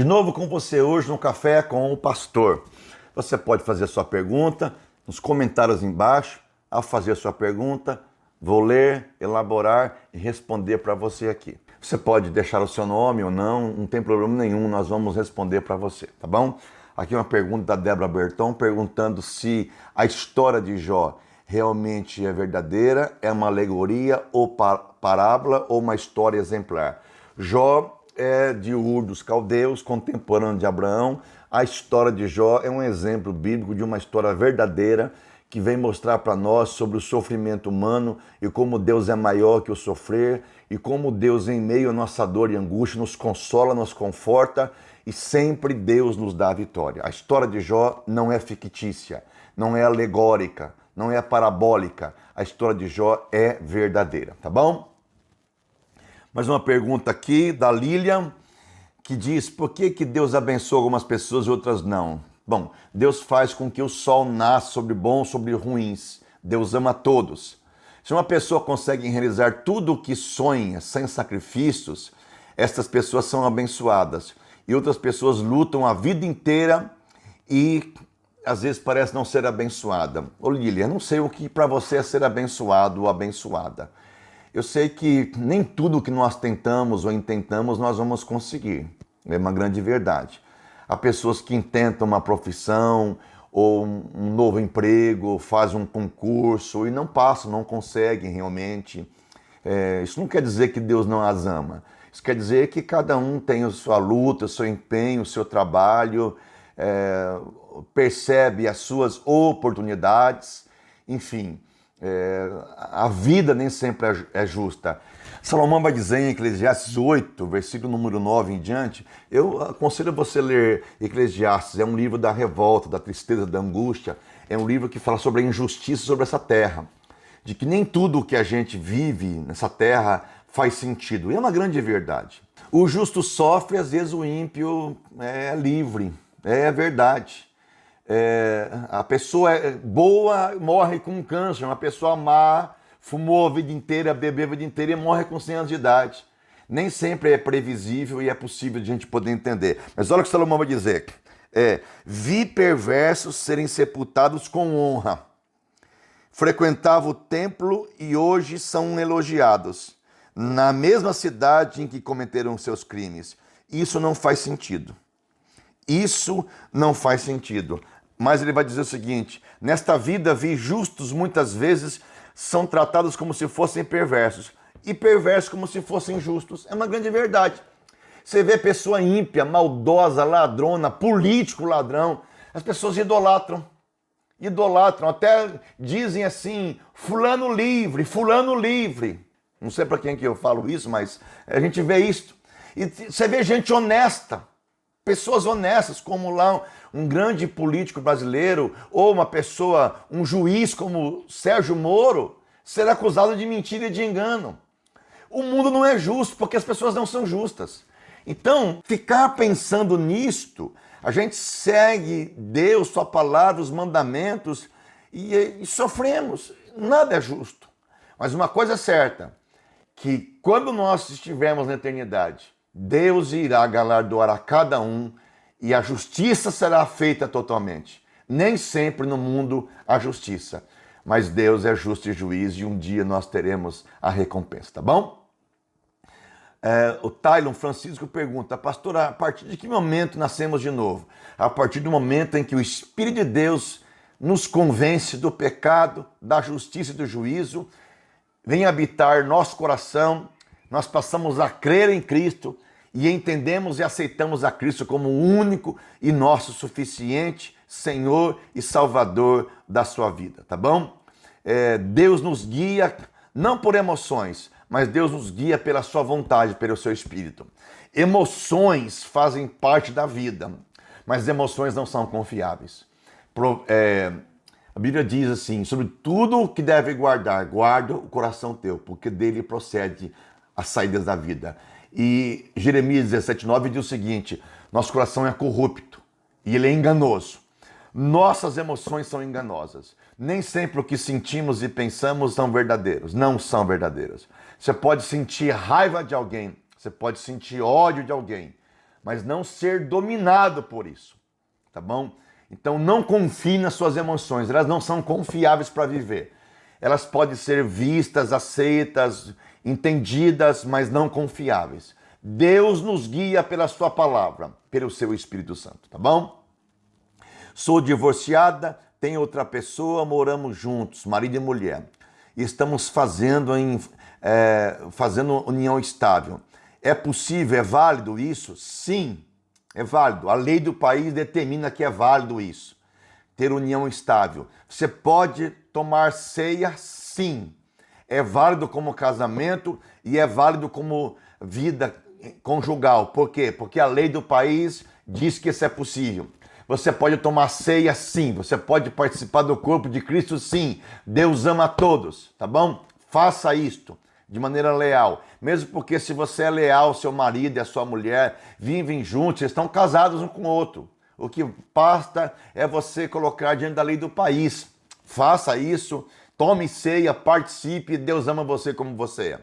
De novo com você hoje no Café com o Pastor. Você pode fazer a sua pergunta nos comentários embaixo. Ao fazer a sua pergunta, vou ler, elaborar e responder para você aqui. Você pode deixar o seu nome ou não tem problema nenhum, nós vamos responder para você, tá bom? Aqui uma pergunta da Débora Berton, perguntando se a história de Jó realmente é verdadeira, é uma alegoria ou parábola ou uma história exemplar. Jó é de Ur dos Caldeus, contemporâneo de Abraão. A história de Jó é um exemplo bíblico de uma história verdadeira que vem mostrar para nós sobre o sofrimento humano e como Deus é maior que o sofrer e como Deus, em meio à nossa dor e angústia, nos consola, nos conforta e sempre Deus nos dá a vitória. A história de Jó não é fictícia, não é alegórica, não é parabólica. A história de Jó é verdadeira, tá bom? Mais uma pergunta aqui da Lilian, que diz: por que Deus abençoa algumas pessoas e outras não? Bom, Deus faz com que o sol nasça sobre bons, sobre ruins. Deus ama todos. Se uma pessoa consegue realizar tudo o que sonha sem sacrifícios, estas pessoas são abençoadas. E outras pessoas lutam a vida inteira e às vezes parece não ser abençoada. Ô Lilian, não sei o que para você é ser abençoado ou abençoada. Eu sei que nem tudo que nós tentamos ou intentamos nós vamos conseguir. É uma grande verdade. Há pessoas que intentam uma profissão ou um novo emprego, fazem um concurso e não passam, não conseguem realmente. Isso não quer dizer que Deus não as ama. Isso quer dizer que cada um tem a sua luta, o seu empenho, o seu trabalho, percebe as suas oportunidades, enfim. A vida nem sempre é justa. Salomão vai dizer em Eclesiastes 8, versículo número 9 em diante, eu aconselho você a ler Eclesiastes, é um livro da revolta, da tristeza, da angústia, é um livro que fala sobre a injustiça sobre essa terra, de que nem tudo o que a gente vive nessa terra faz sentido, e é uma grande verdade. O justo sofre, às vezes o ímpio é livre, é verdade. A pessoa boa morre com câncer, uma pessoa má fumou a vida inteira, bebeu a vida inteira e morre com 100 anos de idade. Nem sempre é previsível e é possível de a gente poder entender. Mas olha o que Salomão vai dizer. Vi perversos serem sepultados com honra. Frequentava o templo e hoje são elogiados. Na mesma cidade em que cometeram seus crimes. Isso não faz sentido. Isso não faz sentido. Mas ele vai dizer o seguinte: nesta vida vi justos muitas vezes são tratados como se fossem perversos e perversos como se fossem justos. É uma grande verdade. Você vê pessoa ímpia, maldosa, ladrona, político ladrão, as pessoas idolatram, até dizem assim, fulano livre, fulano livre. Não sei para quem que eu falo isso, mas a gente vê isso. E você vê gente honesta, pessoas honestas, como lá um grande político brasileiro, ou uma pessoa, um juiz como Sérgio Moro, ser acusado de mentira e de engano. O mundo não é justo porque as pessoas não são justas. Então, ficar pensando nisto, a gente segue Deus, sua palavra, os mandamentos e sofremos. Nada é justo. Mas uma coisa é certa, que quando nós estivermos na eternidade, Deus irá galardoar a cada um e a justiça será feita totalmente. Nem sempre no mundo há justiça, mas Deus é justo e juiz e um dia nós teremos a recompensa, tá bom? O Tylon Francisco pergunta: pastor, a partir de que momento nascemos de novo? A partir do momento em que o Espírito de Deus nos convence do pecado, da justiça e do juízo, vem habitar nosso coração, nós passamos a crer em Cristo e entendemos e aceitamos a Cristo como o único e nosso suficiente Senhor e Salvador da sua vida, tá bom? Deus nos guia não por emoções, mas Deus nos guia pela sua vontade, pelo seu Espírito. Emoções fazem parte da vida, mas emoções não são confiáveis. A Bíblia diz assim: sobre tudo o que deve guardar, guarda o coração teu, porque dele procede as saídas da vida. E Jeremias 17:9 diz o seguinte: nosso coração é corrupto e ele é enganoso. Nossas emoções são enganosas. Nem sempre o que sentimos e pensamos são verdadeiros. Não são verdadeiros. Você pode sentir raiva de alguém, você pode sentir ódio de alguém, mas não ser dominado por isso, tá bom? Então não confie nas suas emoções, elas não são confiáveis para viver. Elas podem ser vistas, aceitas, entendidas, mas não confiáveis. Deus nos guia pela sua palavra, pelo seu Espírito Santo, tá bom? Sou divorciada, tenho outra pessoa, moramos juntos, marido e mulher. E estamos fazendo união estável. É possível, é válido isso? Sim, é válido. A lei do país determina que é válido isso. Ter união estável. Você pode tomar ceia? Sim. É válido como casamento e é válido como vida conjugal. Por quê? Porque a lei do país diz que isso é possível. Você pode tomar ceia? Sim. Você pode participar do corpo de Cristo? Sim. Deus ama a todos, tá bom? Faça isto de maneira leal. Mesmo porque se você é leal ao seu marido e à sua mulher, vivem juntos, vocês estão casados um com o outro. O que basta é você colocar diante da lei do país. Faça isso, tome ceia, participe, Deus ama você como você é.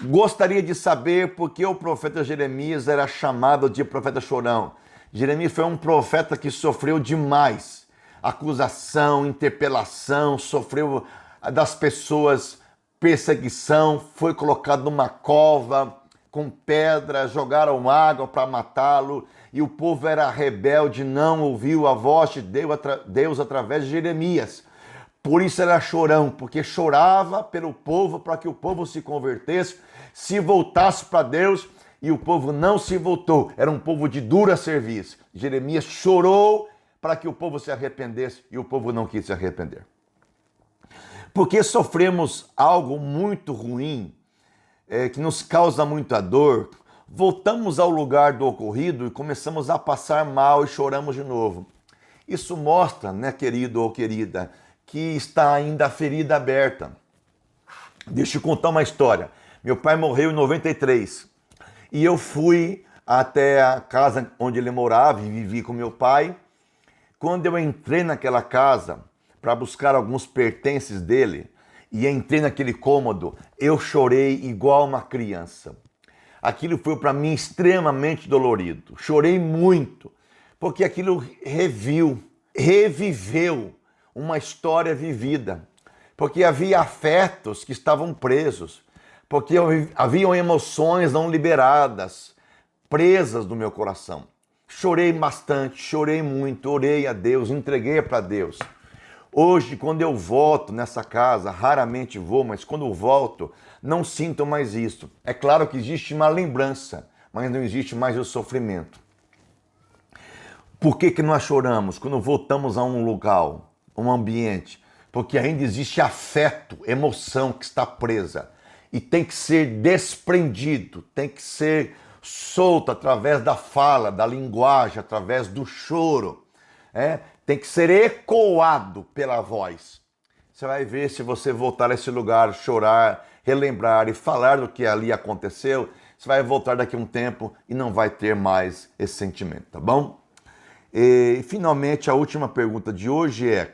Gostaria de saber por que o profeta Jeremias era chamado de profeta chorão. Jeremias foi um profeta que sofreu demais. Acusação, interpelação, sofreu das pessoas perseguição, foi colocado numa cova com pedras, jogaram água para matá-lo, e o povo era rebelde, não ouviu a voz de Deus através de Jeremias. Por isso era chorão, porque chorava pelo povo para que o povo se convertesse, se voltasse para Deus, e o povo não se voltou. Era um povo de dura serviço. Jeremias chorou para que o povo se arrependesse, e o povo não quis se arrepender. Porque sofremos algo muito ruim, que nos causa muita dor, voltamos ao lugar do ocorrido e começamos a passar mal e choramos de novo. Isso mostra, né, querido ou querida, que está ainda a ferida aberta. Deixa eu contar uma história. Meu pai morreu em 93 e eu fui até a casa onde ele morava e vivi com meu pai. Quando eu entrei naquela casa para buscar alguns pertences dele e entrei naquele cômodo, eu chorei igual uma criança. Aquilo foi para mim extremamente dolorido. Chorei muito, porque aquilo reviveu uma história vivida. Porque havia afetos que estavam presos, porque haviam emoções não liberadas, presas no meu coração. Chorei bastante, chorei muito, orei a Deus, entreguei para Deus. Hoje, quando eu volto nessa casa, raramente vou, mas quando eu volto, não sinto mais isso. É claro que existe uma lembrança, mas não existe mais o sofrimento. Por que nós choramos quando voltamos a um lugar, um ambiente? Porque ainda existe afeto, emoção que está presa e tem que ser desprendido, tem que ser solto através da fala, da linguagem, através do choro. Tem que ser ecoado pela voz. Você vai ver, se você voltar a esse lugar, chorar, relembrar e falar do que ali aconteceu, você vai voltar daqui a um tempo e não vai ter mais esse sentimento, tá bom? E finalmente a última pergunta de hoje é: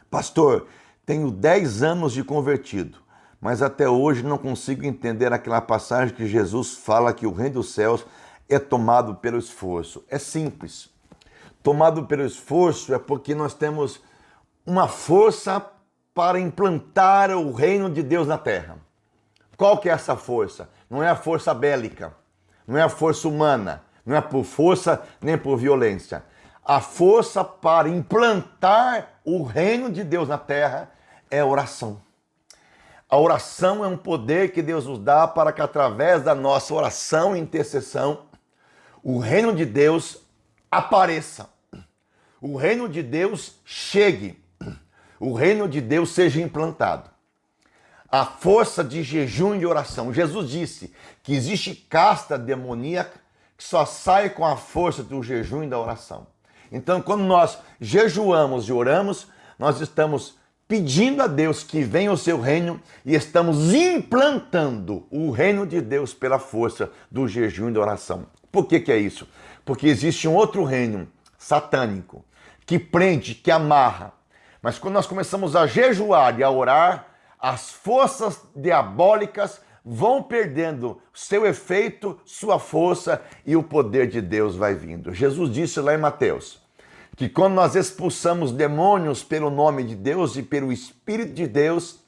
pastor, tenho 10 anos de convertido, mas até hoje não consigo entender aquela passagem que Jesus fala que o reino dos céus é tomado pelo esforço. É simples. Tomado pelo esforço é porque nós temos uma força para implantar o reino de Deus na terra. Qual que é essa força? Não é a força bélica, não é a força humana, não é por força nem por violência. A força para implantar o reino de Deus na terra é a oração. A oração é um poder que Deus nos dá para que através da nossa oração e intercessão o reino de Deus apareça. O reino de Deus chegue, o reino de Deus seja implantado. A força de jejum e oração. Jesus disse que existe casta demoníaca que só sai com a força do jejum e da oração. Então, quando nós jejuamos e oramos, nós estamos pedindo a Deus que venha o seu reino e estamos implantando o reino de Deus pela força do jejum e da oração. Por que é isso? Porque existe um outro reino satânico que prende, que amarra. Mas quando nós começamos a jejuar e a orar, as forças diabólicas vão perdendo seu efeito, sua força e o poder de Deus vai vindo. Jesus disse lá em Mateus que quando nós expulsamos demônios pelo nome de Deus e pelo Espírito de Deus,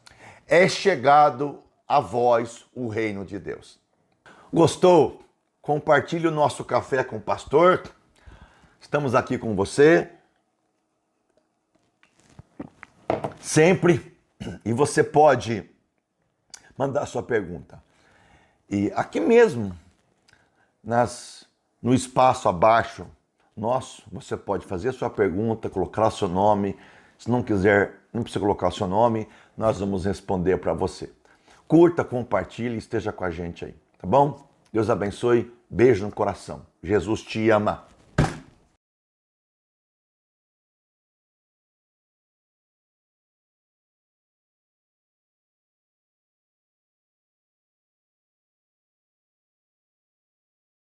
é chegado a vós o reino de Deus. Gostou? Compartilhe o nosso café com o pastor. Estamos aqui com você sempre, e você pode mandar sua pergunta. E aqui mesmo, no espaço abaixo nosso, você pode fazer a sua pergunta, colocar o seu nome. Se não quiser, não precisa colocar o seu nome, nós vamos responder para você. Curta, compartilhe, esteja com a gente aí, tá bom? Deus abençoe, beijo no coração. Jesus te ama.